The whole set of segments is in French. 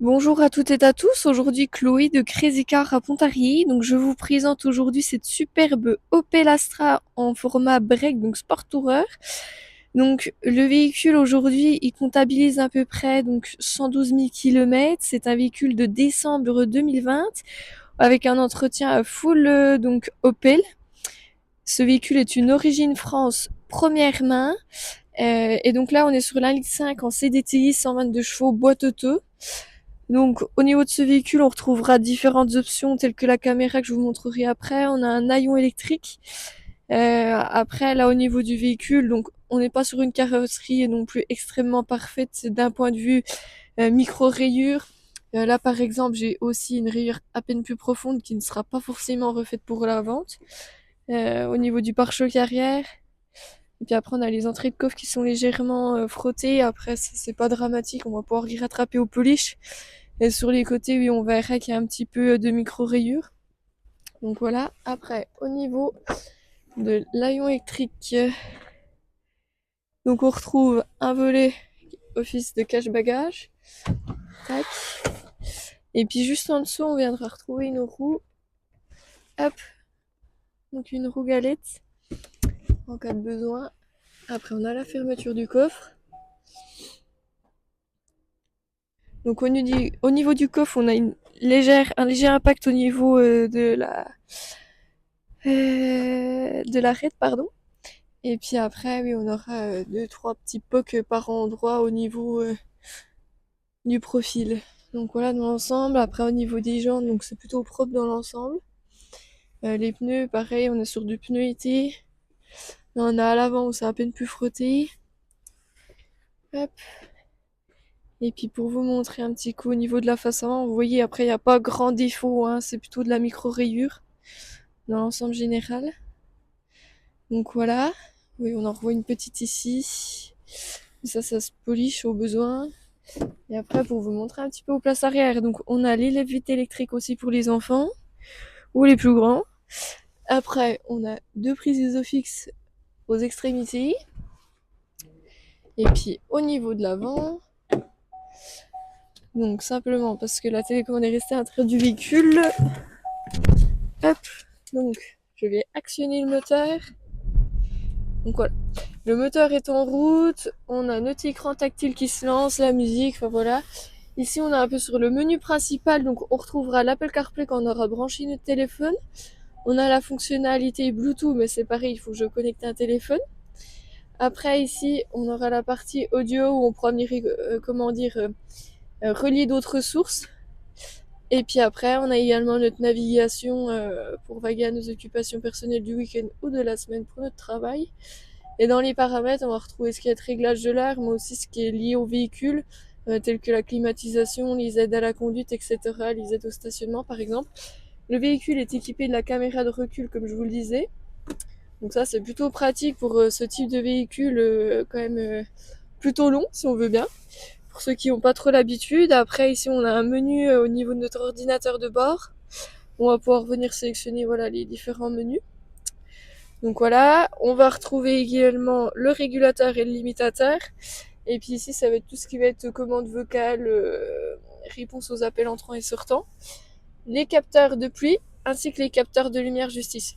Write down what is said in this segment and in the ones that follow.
Bonjour à toutes et à tous, aujourd'hui Chloé de Crazy Car à Pontarlier. Donc je vous présente aujourd'hui cette superbe Opel Astra en format break, donc Sport Tourer. Donc le véhicule aujourd'hui il comptabilise à peu près donc 112 000 km. C'est un véhicule de décembre 2020 avec un entretien full donc Opel. Ce véhicule est une origine France première main. Et donc là on est sur la ligne 5 en CDTI 122 chevaux boîte auto. Donc au niveau de ce véhicule, on retrouvera différentes options telles que la caméra que je vous montrerai après. On a un haillon électrique. Après, là au niveau du véhicule, donc on n'est pas sur une carrosserie non plus extrêmement parfaite d'un point de vue micro-rayure. Là par exemple, j'ai aussi une rayure à peine plus profonde qui ne sera pas forcément refaite pour la vente. Au niveau du pare-choc arrière. Et puis après, on a les entrées de coffre qui sont légèrement frottées. Après, c'est pas dramatique, on va pouvoir y rattraper au polish. Et sur les côtés, oui, on verra qu'il y a un petit peu de micro-rayures. Donc voilà. Après, au niveau de l'avion électrique, donc on retrouve un volet office de cache-bagages. Tac. Et puis juste en dessous, on viendra retrouver une roue. Hop. Donc une roue galette en cas de besoin. Après, on a la fermeture du coffre. Donc au niveau du coffre, on a un léger impact au niveau de l'arête, pardon. Et puis après, oui, on aura deux, trois petits pocs par endroit au niveau du profil. Donc voilà dans l'ensemble. Après au niveau des jantes, donc c'est plutôt propre dans l'ensemble. Les pneus, pareil, on est sur du pneu été. Là, on a à l'avant où c'est à peine plus frotté. Hop. Et puis pour vous montrer un petit coup au niveau de la face avant, vous voyez après il n'y a pas grand défaut, hein, c'est plutôt de la micro-rayure dans l'ensemble général. Donc voilà. Oui, on en revoit une petite ici. Ça se polish au besoin. Et après, pour vous montrer un petit peu aux places arrière, donc on a les lève-vitres électriques aussi pour les enfants ou les plus grands. Après, on a deux prises ISOFIX aux extrémités. Et puis au niveau de l'avant, donc simplement parce que la télécommande est restée à l'intérieur du véhicule. Hop, donc je vais actionner le moteur. Donc voilà, le moteur est en route. On a notre écran tactile qui se lance, la musique, enfin voilà. Ici, on est un peu sur le menu principal, donc on retrouvera l'Apple CarPlay quand on aura branché notre téléphone. On a la fonctionnalité Bluetooth, mais c'est pareil, il faut que je connecte un téléphone. Après, ici, on aura la partie audio où on pourra venir, relier d'autres sources. Et puis après, on a également notre navigation pour vaguer à nos occupations personnelles du week-end ou de la semaine pour notre travail. Et dans les paramètres, on va retrouver ce qui est réglage de l'air, mais aussi ce qui est lié au véhicule, tels que la climatisation, les aides à la conduite, etc., les aides au stationnement, par exemple. Le véhicule est équipé de la caméra de recul, comme je vous le disais. Donc ça, c'est plutôt pratique pour ce type de véhicule, quand même plutôt long, si on veut bien. Pour ceux qui n'ont pas trop l'habitude. Après, ici, on a un menu au niveau de notre ordinateur de bord. On va pouvoir venir sélectionner voilà, les différents menus. Donc voilà, on va retrouver également le régulateur et le limitateur. Et puis ici, ça va être tout ce qui va être commande vocale, réponse aux appels entrants et sortants. Les capteurs de pluie, ainsi que les capteurs de lumière justice.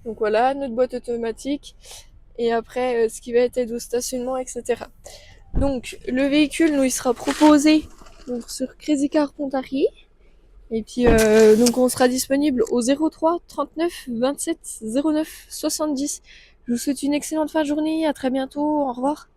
Donc voilà, notre boîte automatique. Et après, ce qui va être aide au stationnement, etc. Donc le véhicule, nous, il sera proposé donc, sur Crazy Car Pontarlier. Et puis donc on sera disponible au 03 39 27 09 70. Je vous souhaite une excellente fin de journée, à très bientôt, au revoir.